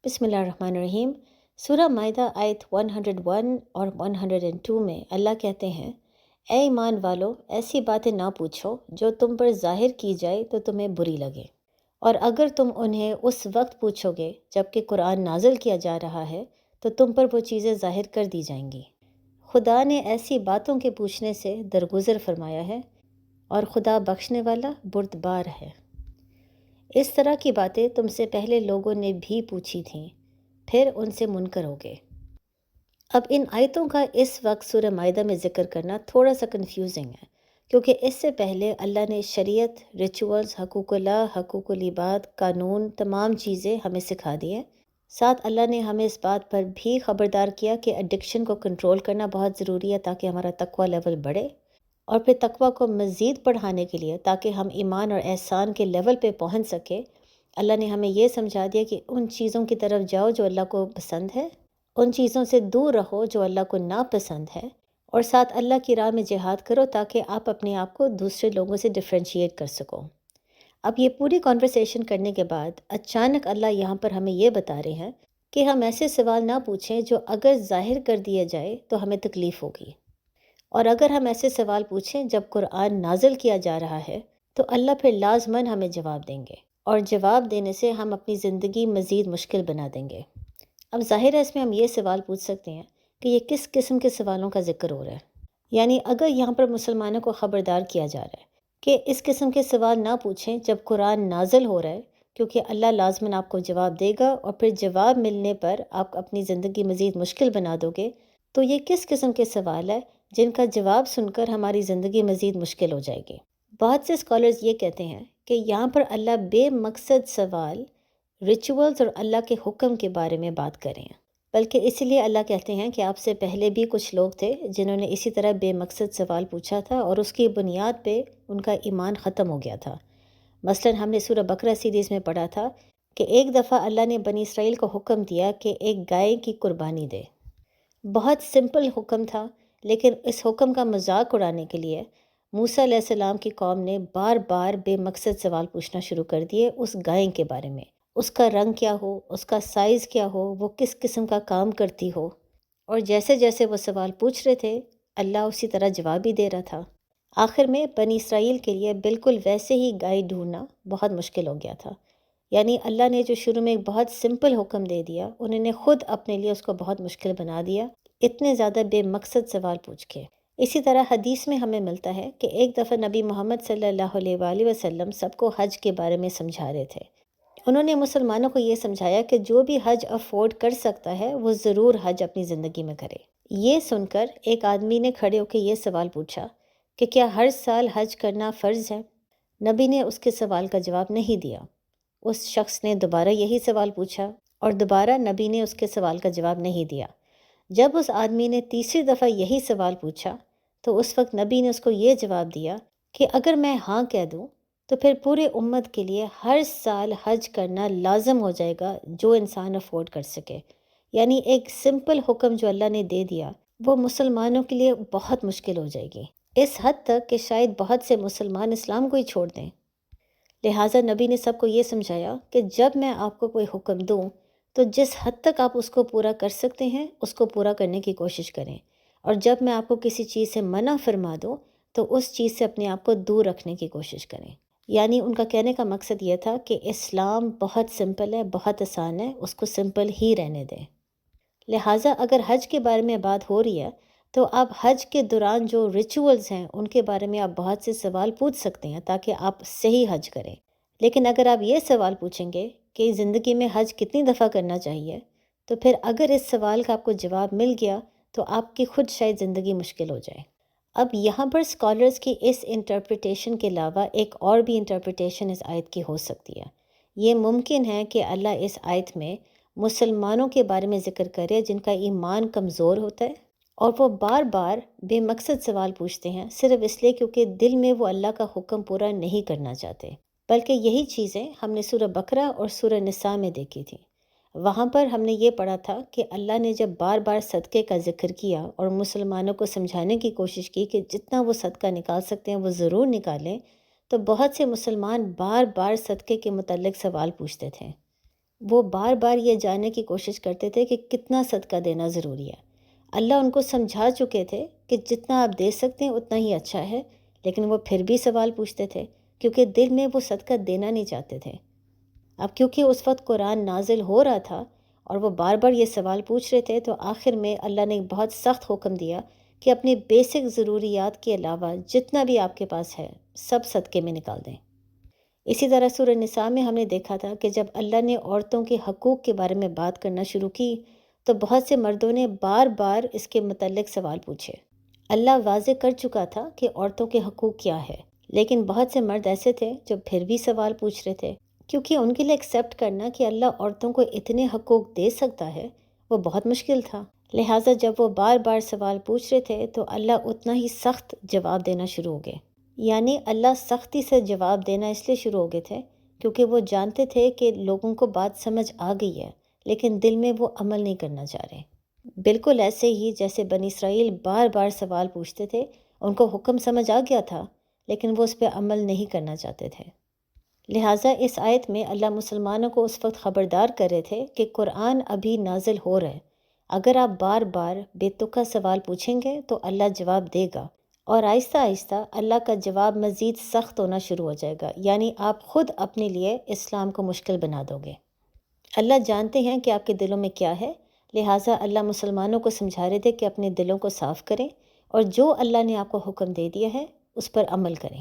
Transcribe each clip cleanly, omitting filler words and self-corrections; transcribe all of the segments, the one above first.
بسم اللہ الرحمن الرحیم۔ سورہ مائدہ آیت 101 اور 102 میں اللہ کہتے ہیں، اے ایمان والو، ایسی باتیں نہ پوچھو جو تم پر ظاہر کی جائے تو تمہیں بری لگے، اور اگر تم انہیں اس وقت پوچھو گے جب کہ قرآن نازل کیا جا رہا ہے تو تم پر وہ چیزیں ظاہر کر دی جائیں گی۔ خدا نے ایسی باتوں کے پوچھنے سے درگزر فرمایا ہے، اور خدا بخشنے والا بردبار ہے۔ اس طرح کی باتیں تم سے پہلے لوگوں نے بھی پوچھی تھیں، پھر ان سے منکر ہو گئے۔ اب ان آیتوں کا اس وقت سورہ مائدہ میں ذکر کرنا تھوڑا سا کنفیوزنگ ہے، کیونکہ اس سے پہلے اللہ نے شریعت، ریچولز، حقوق اللہ، حقوق العباد، قانون، تمام چیزیں ہمیں سکھا دی ہیں۔ ساتھ اللہ نے ہمیں اس بات پر بھی خبردار کیا کہ ایڈکشن کو کنٹرول کرنا بہت ضروری ہے تاکہ ہمارا تقوی لیول بڑھے، اور پھر تقوی کو مزید بڑھانے کے لیے تاکہ ہم ایمان اور احسان کے لیول پہ پہنچ سکے، اللہ نے ہمیں یہ سمجھا دیا کہ ان چیزوں کی طرف جاؤ جو اللہ کو پسند ہے، ان چیزوں سے دور رہو جو اللہ کو ناپسند ہے، اور ساتھ اللہ کی راہ میں جہاد کرو تاکہ آپ اپنے آپ کو دوسرے لوگوں سے ڈفرینشیٹ کر سکو۔ اب یہ پوری کانورسیشن کرنے کے بعد اچانک اللہ یہاں پر ہمیں یہ بتا رہے ہیں کہ ہم ایسے سوال نہ پوچھیں جو اگر ظاہر کر دیے جائے تو ہمیں تکلیف ہوگی، اور اگر ہم ایسے سوال پوچھیں جب قرآن نازل کیا جا رہا ہے تو اللہ پھر لازماً ہمیں جواب دیں گے، اور جواب دینے سے ہم اپنی زندگی مزید مشکل بنا دیں گے۔ اب ظاہر ہے اس میں ہم یہ سوال پوچھ سکتے ہیں کہ یہ کس قسم کے سوالوں کا ذکر ہو رہا ہے، یعنی اگر یہاں پر مسلمانوں کو خبردار کیا جا رہا ہے کہ اس قسم کے سوال نہ پوچھیں جب قرآن نازل ہو رہا ہے، کیونکہ اللہ لازماً آپ کو جواب دے گا، اور پھر جواب ملنے پر آپ اپنی زندگی مزید مشکل بنا دو گے، تو یہ کس قسم کے سوال ہے جن کا جواب سن کر ہماری زندگی مزید مشکل ہو جائے گی۔ بہت سے اسکالرز یہ کہتے ہیں کہ یہاں پر اللہ بے مقصد سوال، ریچولز اور اللہ کے حکم کے بارے میں بات کریں ہیں، بلکہ اسی لیے اللہ کہتے ہیں کہ آپ سے پہلے بھی کچھ لوگ تھے جنہوں نے اسی طرح بے مقصد سوال پوچھا تھا، اور اس کی بنیاد پہ ان کا ایمان ختم ہو گیا تھا۔ مثلاً ہم نے سورہ بقرہ سیریز میں پڑھا تھا کہ ایک دفعہ اللہ نے بنی اسرائیل کو حکم دیا کہ ایک گائے کی قربانی دے۔ بہت سمپل حکم تھا، لیکن اس حکم کا مذاق اڑانے کے لیے موسیٰ علیہ السلام کی قوم نے بار بار بے مقصد سوال پوچھنا شروع کر دیے اس گائے کے بارے میں، اس کا رنگ کیا ہو، اس کا سائز کیا ہو، وہ کس قسم کا کام کرتی ہو، اور جیسے جیسے وہ سوال پوچھ رہے تھے اللہ اسی طرح جواب بھی دے رہا تھا۔ آخر میں بنی اسرائیل کے لیے بالکل ویسے ہی گائے ڈھونڈنا بہت مشکل ہو گیا تھا، یعنی اللہ نے جو شروع میں ایک بہت سمپل حکم دے دیا، انہوں نے خود اپنے لیے اس کو بہت مشکل بنا دیا، اتنے زیادہ بے مقصد سوال پوچھ کے۔ اسی طرح حدیث میں ہمیں ملتا ہے کہ ایک دفعہ نبی محمد صلی اللہ علیہ وآلہ وسلم سب کو حج کے بارے میں سمجھا رہے تھے۔ انہوں نے مسلمانوں کو یہ سمجھایا کہ جو بھی حج افورڈ کر سکتا ہے وہ ضرور حج اپنی زندگی میں کرے۔ یہ سن کر ایک آدمی نے کھڑے ہو کے یہ سوال پوچھا کہ کیا ہر سال حج کرنا فرض ہے؟ نبی نے اس کے سوال کا جواب نہیں دیا۔ اس شخص نے دوبارہ یہی سوال پوچھا، اور دوبارہ نبی نے اس کے سوال کا جواب نہیں دیا۔ جب اس آدمی نے تیسری دفعہ یہی سوال پوچھا تو اس وقت نبی نے اس کو یہ جواب دیا کہ اگر میں ہاں کہہ دوں تو پھر پورے امت کے لیے ہر سال حج کرنا لازم ہو جائے گا جو انسان افورڈ کر سکے۔ یعنی ایک سمپل حکم جو اللہ نے دے دیا وہ مسلمانوں کے لیے بہت مشکل ہو جائے گی، اس حد تک کہ شاید بہت سے مسلمان اسلام کو ہی چھوڑ دیں۔ لہٰذا نبی نے سب کو یہ سمجھایا کہ جب میں آپ کو کوئی حکم دوں تو جس حد تک آپ اس کو پورا کر سکتے ہیں اس کو پورا کرنے کی کوشش کریں، اور جب میں آپ کو کسی چیز سے منع فرما دوں تو اس چیز سے اپنے آپ کو دور رکھنے کی کوشش کریں۔ یعنی ان کا کہنے کا مقصد یہ تھا کہ اسلام بہت سمپل ہے، بہت آسان ہے، اس کو سمپل ہی رہنے دیں۔ لہٰذا اگر حج کے بارے میں بات ہو رہی ہے تو آپ حج کے دوران جو ریچولز ہیں ان کے بارے میں آپ بہت سے سوال پوچھ سکتے ہیں تاکہ آپ صحیح حج کریں۔ لیکن اگر آپ یہ سوال پوچھیں گے کہ زندگی میں حج کتنی دفعہ کرنا چاہیے، تو پھر اگر اس سوال کا آپ کو جواب مل گیا تو آپ کی خود شاید زندگی مشکل ہو جائے۔ اب یہاں پر اسکالرز کی اس انٹرپریٹیشن کے علاوہ ایک اور بھی انٹرپریٹیشن اس آیت کی ہو سکتی ہے۔ یہ ممکن ہے کہ اللہ اس آیت میں مسلمانوں کے بارے میں ذکر کرے جن کا ایمان کمزور ہوتا ہے اور وہ بار بار بے مقصد سوال پوچھتے ہیں صرف اس لیے کیونکہ دل میں وہ اللہ کا حکم پورا نہیں کرنا چاہتے، بلکہ یہی چیزیں ہم نے سورہ بقرہ اور سورہ نساء میں دیکھی تھیں۔ وہاں پر ہم نے یہ پڑھا تھا کہ اللہ نے جب بار بار صدقے کا ذکر کیا اور مسلمانوں کو سمجھانے کی کوشش کی کہ جتنا وہ صدقہ نکال سکتے ہیں وہ ضرور نکالیں، تو بہت سے مسلمان بار بار صدقے کے متعلق سوال پوچھتے تھے۔ وہ بار بار یہ جاننے کی کوشش کرتے تھے کہ کتنا صدقہ دینا ضروری ہے۔ اللہ ان کو سمجھا چکے تھے کہ جتنا آپ دے سکتے ہیں اتنا ہی اچھا ہے، لیکن وہ پھر بھی سوال پوچھتے تھے کیونکہ دل میں وہ صدقہ دینا نہیں چاہتے تھے۔ اب کیونکہ اس وقت قرآن نازل ہو رہا تھا اور وہ بار بار یہ سوال پوچھ رہے تھے، تو آخر میں اللہ نے ایک بہت سخت حکم دیا کہ اپنی بیسک ضروریات کے علاوہ جتنا بھی آپ کے پاس ہے سب صدقے میں نکال دیں۔ اسی طرح سورہ نساء میں ہم نے دیکھا تھا کہ جب اللہ نے عورتوں کے حقوق کے بارے میں بات کرنا شروع کی تو بہت سے مردوں نے بار بار اس کے متعلق سوال پوچھے۔ اللہ واضح کر چکا تھا کہ عورتوں کے حقوق کیا ہے، لیکن بہت سے مرد ایسے تھے جو پھر بھی سوال پوچھ رہے تھے، کیونکہ ان کے لیے ایکسیپٹ کرنا کہ اللہ عورتوں کو اتنے حقوق دے سکتا ہے وہ بہت مشکل تھا۔ لہٰذا جب وہ بار بار سوال پوچھ رہے تھے تو اللہ اتنا ہی سخت جواب دینا شروع ہو گئے۔ یعنی اللہ سختی سے جواب دینا اس لیے شروع ہو گئے تھے کیونکہ وہ جانتے تھے کہ لوگوں کو بات سمجھ آ گئی ہے، لیکن دل میں وہ عمل نہیں کرنا چاہ رہے۔ بالکل ایسے ہی جیسے بنی اسرائیل بار بار سوال پوچھتے تھے، ان کو حکم سمجھ آ گیا تھا لیکن وہ اس پہ عمل نہیں کرنا چاہتے تھے۔ لہٰذا اس آیت میں اللہ مسلمانوں کو اس وقت خبردار کر رہے تھے کہ قرآن ابھی نازل ہو رہا ہے، اگر آپ بار بار بے تکا سوال پوچھیں گے تو اللہ جواب دے گا، اور آہستہ آہستہ اللہ کا جواب مزید سخت ہونا شروع ہو جائے گا، یعنی آپ خود اپنے لیے اسلام کو مشکل بنا دو گے۔ اللہ جانتے ہیں کہ آپ کے دلوں میں کیا ہے، لہٰذا اللہ مسلمانوں کو سمجھا رہے تھے کہ اپنے دلوں کو صاف کریں اور جو اللہ نے آپ کو حکم دے دیا ہے اس پر عمل کریں۔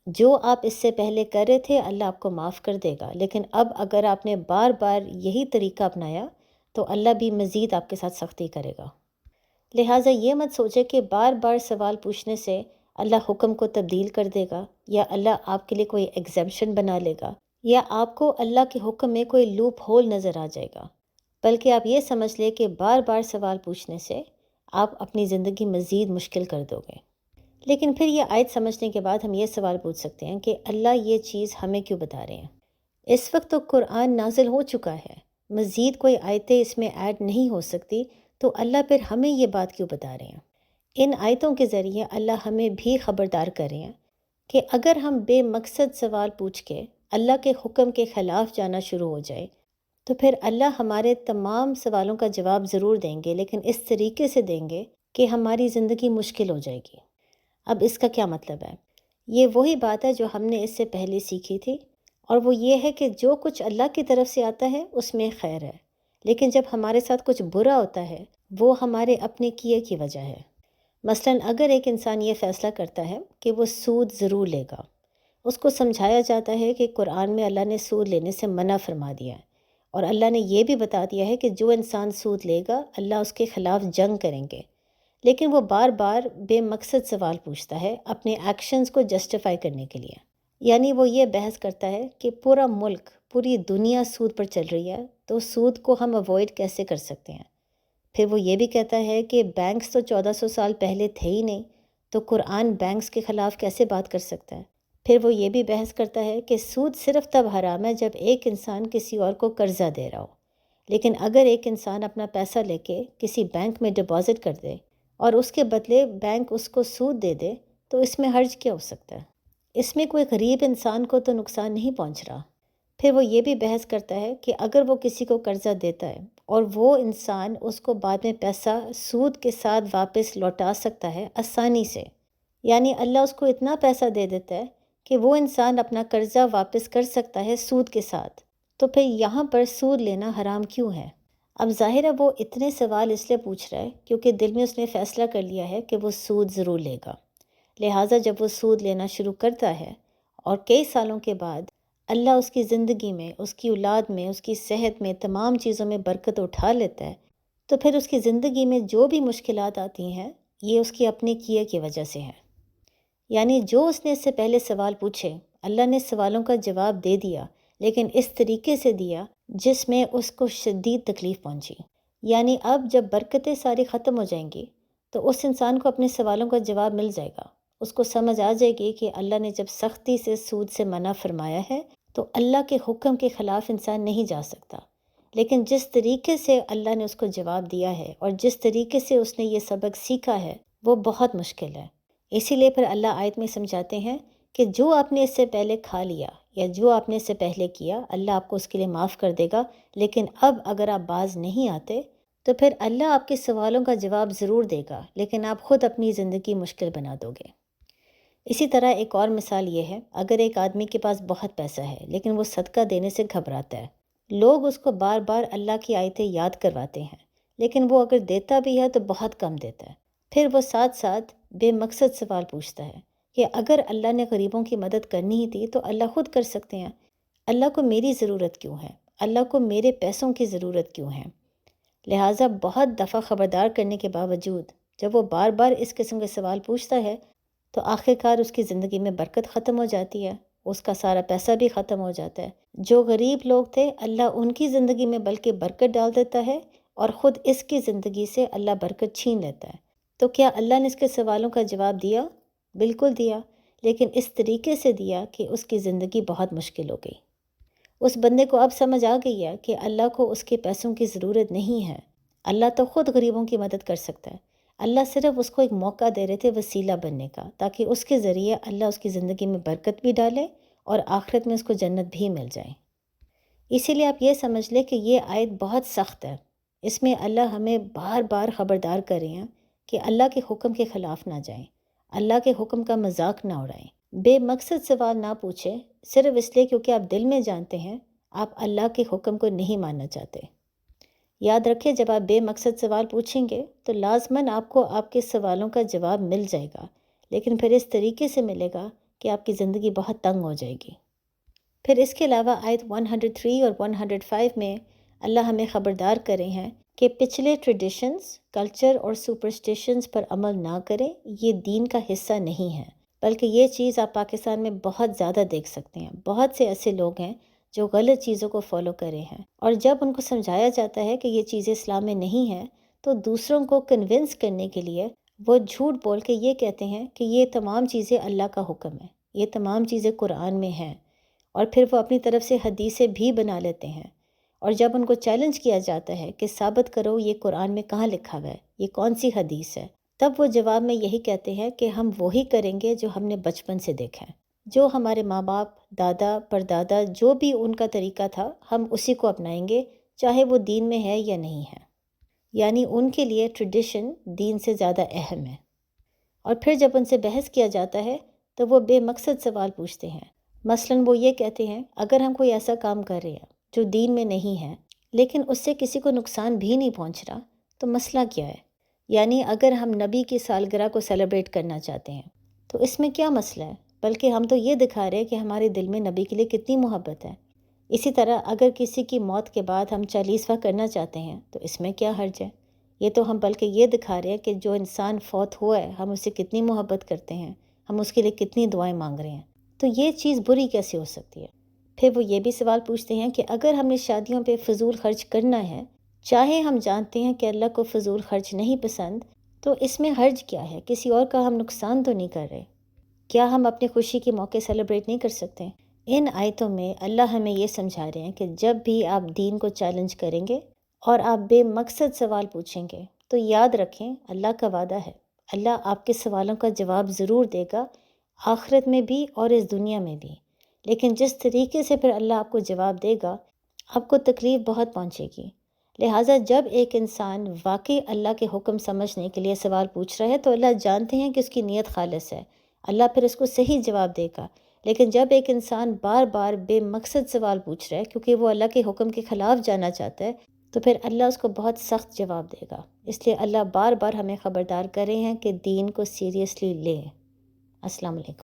جو آپ اس سے پہلے کر رہے تھے اللہ آپ کو معاف کر دے گا، لیکن اب اگر آپ نے بار بار یہی طریقہ اپنایا تو اللہ بھی مزید آپ کے ساتھ سختی کرے گا۔ لہٰذا یہ مت سوچے کہ بار بار سوال پوچھنے سے اللہ حکم کو تبدیل کر دے گا، یا اللہ آپ کے لیے کوئی ایگزمپشن بنا لے گا، یا آپ کو اللہ کے حکم میں کوئی لوپ ہول نظر آ جائے گا، بلکہ آپ یہ سمجھ لیں کہ بار بار سوال پوچھنے سے آپ اپنی زندگی مزید مشکل کر دو گے۔ لیکن پھر یہ آیت سمجھنے کے بعد ہم یہ سوال پوچھ سکتے ہیں کہ اللہ یہ چیز ہمیں کیوں بتا رہے ہیں؟ اس وقت تو قرآن نازل ہو چکا ہے، مزید کوئی آیتیں اس میں ایڈ نہیں ہو سکتی، تو اللہ پھر ہمیں یہ بات کیوں بتا رہے ہیں؟ ان آیتوں کے ذریعے اللہ ہمیں بھی خبردار کر رہے ہیں کہ اگر ہم بے مقصد سوال پوچھ کے اللہ کے حکم کے خلاف جانا شروع ہو جائے تو پھر اللہ ہمارے تمام سوالوں کا جواب ضرور دیں گے، لیکن اس طریقے سے دیں گے کہ ہماری زندگی مشکل ہو جائے گی۔ اب اس کا کیا مطلب ہے؟ یہ وہی بات ہے جو ہم نے اس سے پہلے سیکھی تھی، اور وہ یہ ہے کہ جو کچھ اللہ کی طرف سے آتا ہے اس میں خیر ہے، لیکن جب ہمارے ساتھ کچھ برا ہوتا ہے وہ ہمارے اپنے کیے کی وجہ ہے۔ مثلاً اگر ایک انسان یہ فیصلہ کرتا ہے کہ وہ سود ضرور لے گا، اس کو سمجھایا جاتا ہے کہ قرآن میں اللہ نے سود لینے سے منع فرما دیا ہے، اور اللہ نے یہ بھی بتا دیا ہے کہ جو انسان سود لے گا اللہ اس کے خلاف جنگ کریں گے، لیکن وہ بار بار بے مقصد سوال پوچھتا ہے اپنے ایکشنز کو جسٹیفائی کرنے کے لیے۔ یعنی وہ یہ بحث کرتا ہے کہ پورا ملک، پوری دنیا سود پر چل رہی ہے، تو سود کو ہم اوائڈ کیسے کر سکتے ہیں؟ پھر وہ یہ بھی کہتا ہے کہ بینکس تو 1400 سال پہلے تھے ہی نہیں، تو قرآن بینکس کے خلاف کیسے بات کر سکتا ہے؟ پھر وہ یہ بھی بحث کرتا ہے کہ سود صرف تب حرام ہے جب ایک انسان کسی اور کو قرضہ دے رہا ہو، لیکن اگر ایک انسان اپنا پیسہ لے کے کسی بینک میں ڈپازٹ کر دے اور اس کے بدلے بینک اس کو سود دے دے تو اس میں حرج کیا ہو سکتا ہے؟ اس میں کوئی غریب انسان کو تو نقصان نہیں پہنچ رہا۔ پھر وہ یہ بھی بحث کرتا ہے کہ اگر وہ کسی کو قرضہ دیتا ہے اور وہ انسان اس کو بعد میں پیسہ سود کے ساتھ واپس لوٹا سکتا ہے آسانی سے، یعنی اللہ اس کو اتنا پیسہ دے دیتا ہے کہ وہ انسان اپنا قرضہ واپس کر سکتا ہے سود کے ساتھ، تو پھر یہاں پر سود لینا حرام کیوں ہے؟ اب ظاہر ہے وہ اتنے سوال اس لیے پوچھ رہا ہے کیونکہ دل میں اس نے فیصلہ کر لیا ہے کہ وہ سود ضرور لے گا۔ لہٰذا جب وہ سود لینا شروع کرتا ہے اور کئی سالوں کے بعد اللہ اس کی زندگی میں، اس کی اولاد میں، اس کی صحت میں، تمام چیزوں میں برکت اٹھا لیتا ہے، تو پھر اس کی زندگی میں جو بھی مشکلات آتی ہیں یہ اس کی اپنے کیے کی وجہ سے ہے۔ یعنی جو اس نے اس سے پہلے سوال پوچھے اللہ نے سوالوں کا جواب دے دیا، لیکن اس طریقے سے دیا جس میں اس کو شدید تکلیف پہنچی۔ یعنی اب جب برکتیں ساری ختم ہو جائیں گی تو اس انسان کو اپنے سوالوں کا جواب مل جائے گا، اس کو سمجھ آ جائے گی کہ اللہ نے جب سختی سے سود سے منع فرمایا ہے تو اللہ کے حکم کے خلاف انسان نہیں جا سکتا، لیکن جس طریقے سے اللہ نے اس کو جواب دیا ہے اور جس طریقے سے اس نے یہ سبق سیکھا ہے وہ بہت مشکل ہے۔ اسی لیے پھر اللہ آیت میں سمجھاتے ہیں کہ جو آپ نے اس سے پہلے کھا لیا یا جو آپ نے اس سے پہلے کیا اللہ آپ کو اس کے لیے معاف کر دے گا، لیکن اب اگر آپ باز نہیں آتے تو پھر اللہ آپ کے سوالوں کا جواب ضرور دے گا، لیکن آپ خود اپنی زندگی مشکل بنا دو گے۔ اسی طرح ایک اور مثال یہ ہے، اگر ایک آدمی کے پاس بہت پیسہ ہے لیکن وہ صدقہ دینے سے گھبراتا ہے، لوگ اس کو بار بار اللہ کی آیتیں یاد کرواتے ہیں، لیکن وہ اگر دیتا بھی ہے تو بہت کم دیتا ہے۔ پھر وہ ساتھ ساتھ بے مقصد سوال پوچھتا ہے کہ اگر اللہ نے غریبوں کی مدد کرنی ہی تھی تو اللہ خود کر سکتے ہیں، اللہ کو میری ضرورت کیوں ہے، اللہ کو میرے پیسوں کی ضرورت کیوں ہے؟ لہٰذا بہت دفعہ خبردار کرنے کے باوجود جب وہ بار بار اس قسم کے سوال پوچھتا ہے تو آخر کار اس کی زندگی میں برکت ختم ہو جاتی ہے، اس کا سارا پیسہ بھی ختم ہو جاتا ہے۔ جو غریب لوگ تھے اللہ ان کی زندگی میں بلکہ برکت ڈال دیتا ہے، اور خود اس کی زندگی سے اللہ برکت چھین لیتا ہے۔ تو کیا اللہ نے اس کے سوالوں کا جواب دیا؟ بالکل دیا، لیکن اس طریقے سے دیا کہ اس کی زندگی بہت مشکل ہو گئی۔ اس بندے کو اب سمجھ آ گئی ہے کہ اللہ کو اس کے پیسوں کی ضرورت نہیں ہے، اللہ تو خود غریبوں کی مدد کر سکتا ہے۔ اللہ صرف اس کو ایک موقع دے رہے تھے وسیلہ بننے کا، تاکہ اس کے ذریعے اللہ اس کی زندگی میں برکت بھی ڈالے اور آخرت میں اس کو جنت بھی مل جائے۔ اسی لیے آپ یہ سمجھ لیں کہ یہ آیت بہت سخت ہے، اس میں اللہ ہمیں بار بار خبردار کر رہے ہیں کہ اللہ کے حکم کے خلاف نہ جائیں، اللہ کے حکم کا مذاق نہ اڑائیں، بے مقصد سوال نہ پوچھیں صرف اس لیے کیونکہ آپ دل میں جانتے ہیں آپ اللہ کے حکم کو نہیں ماننا چاہتے۔ یاد رکھیں جب آپ بے مقصد سوال پوچھیں گے تو لازماً آپ کو آپ کے سوالوں کا جواب مل جائے گا، لیکن پھر اس طریقے سے ملے گا کہ آپ کی زندگی بہت تنگ ہو جائے گی۔ پھر اس کے علاوہ آیت 103 اور 105 میں اللہ ہمیں خبردار کر رہے ہیں کہ پچھلے ٹریڈیشنز، کلچر اور سپرسٹیشنز پر عمل نہ کریں، یہ دین کا حصہ نہیں ہے۔ بلکہ یہ چیز آپ پاکستان میں بہت زیادہ دیکھ سکتے ہیں، بہت سے ایسے لوگ ہیں جو غلط چیزوں کو فالو کرے ہیں، اور جب ان کو سمجھایا جاتا ہے کہ یہ چیزیں اسلام میں نہیں ہیں تو دوسروں کو کنونس کرنے کے لیے وہ جھوٹ بول کے یہ کہتے ہیں کہ یہ تمام چیزیں اللہ کا حکم ہے، یہ تمام چیزیں قرآن میں ہیں، اور پھر وہ اپنی طرف سے حدیثیں بھی بنا لیتے ہیں۔ اور جب ان کو چیلنج کیا جاتا ہے کہ ثابت کرو یہ قرآن میں کہاں لکھا ہوا ہے، یہ کون سی حدیث ہے، تب وہ جواب میں یہی کہتے ہیں کہ ہم وہی کریں گے جو ہم نے بچپن سے دیکھا ہے، جو ہمارے ماں باپ، دادا، پردادا، جو بھی ان کا طریقہ تھا ہم اسی کو اپنائیں گے، چاہے وہ دین میں ہے یا نہیں ہے۔ یعنی ان کے لیے ٹریڈیشن دین سے زیادہ اہم ہے۔ اور پھر جب ان سے بحث کیا جاتا ہے تو وہ بے مقصد سوال پوچھتے ہیں۔ مثلاً وہ یہ کہتے ہیں اگر ہم کوئی ایسا کام کر رہے ہیں جو دین میں نہیں ہے لیکن اس سے کسی کو نقصان بھی نہیں پہنچ رہا تو مسئلہ کیا ہے؟ یعنی اگر ہم نبی کی سالگرہ کو سیلیبریٹ کرنا چاہتے ہیں تو اس میں کیا مسئلہ ہے؟ بلکہ ہم تو یہ دکھا رہے ہیں کہ ہمارے دل میں نبی کے لیے کتنی محبت ہے۔ اسی طرح اگر کسی کی موت کے بعد ہم چالیسواں کرنا چاہتے ہیں تو اس میں کیا حرج ہے؟ یہ تو ہم بلکہ یہ دکھا رہے ہیں کہ جو انسان فوت ہوا ہے ہم اسے کتنی محبت کرتے ہیں، ہم اس کے لیے کتنی دعائیں مانگ رہے ہیں، تو یہ چیز بری کیسے ہو سکتی ہے؟ پھر وہ یہ بھی سوال پوچھتے ہیں کہ اگر ہم نے شادیوں پہ فضول خرچ کرنا ہے، چاہے ہم جانتے ہیں کہ اللہ کو فضول خرچ نہیں پسند، تو اس میں حرج کیا ہے؟ کسی اور کا ہم نقصان تو نہیں کر رہے؟ کیا ہم اپنی خوشی کے موقع سیلیبریٹ نہیں کر سکتے؟ ان آیتوں میں اللہ ہمیں یہ سمجھا رہے ہیں کہ جب بھی آپ دین کو چیلنج کریں گے اور آپ بے مقصد سوال پوچھیں گے تو یاد رکھیں اللہ کا وعدہ ہے، اللہ آپ کے سوالوں کا جواب ضرور دے گا، آخرت میں بھی اور اس دنیا میں بھی۔ لیکن جس طریقے سے پھر اللہ آپ کو جواب دے گا آپ کو تکلیف بہت پہنچے گی۔ لہٰذا جب ایک انسان واقعی اللہ کے حکم سمجھنے کے لیے سوال پوچھ رہا ہے تو اللہ جانتے ہیں کہ اس کی نیت خالص ہے، اللہ پھر اس کو صحیح جواب دے گا۔ لیکن جب ایک انسان بار بار بے مقصد سوال پوچھ رہا ہے کیونکہ وہ اللہ کے حکم کے خلاف جانا چاہتا ہے تو پھر اللہ اس کو بہت سخت جواب دے گا۔ اس لیے اللہ بار بار ہمیں خبردار کر رہے ہیں کہ دین کو سیریسلی لیں۔ السلام علیکم۔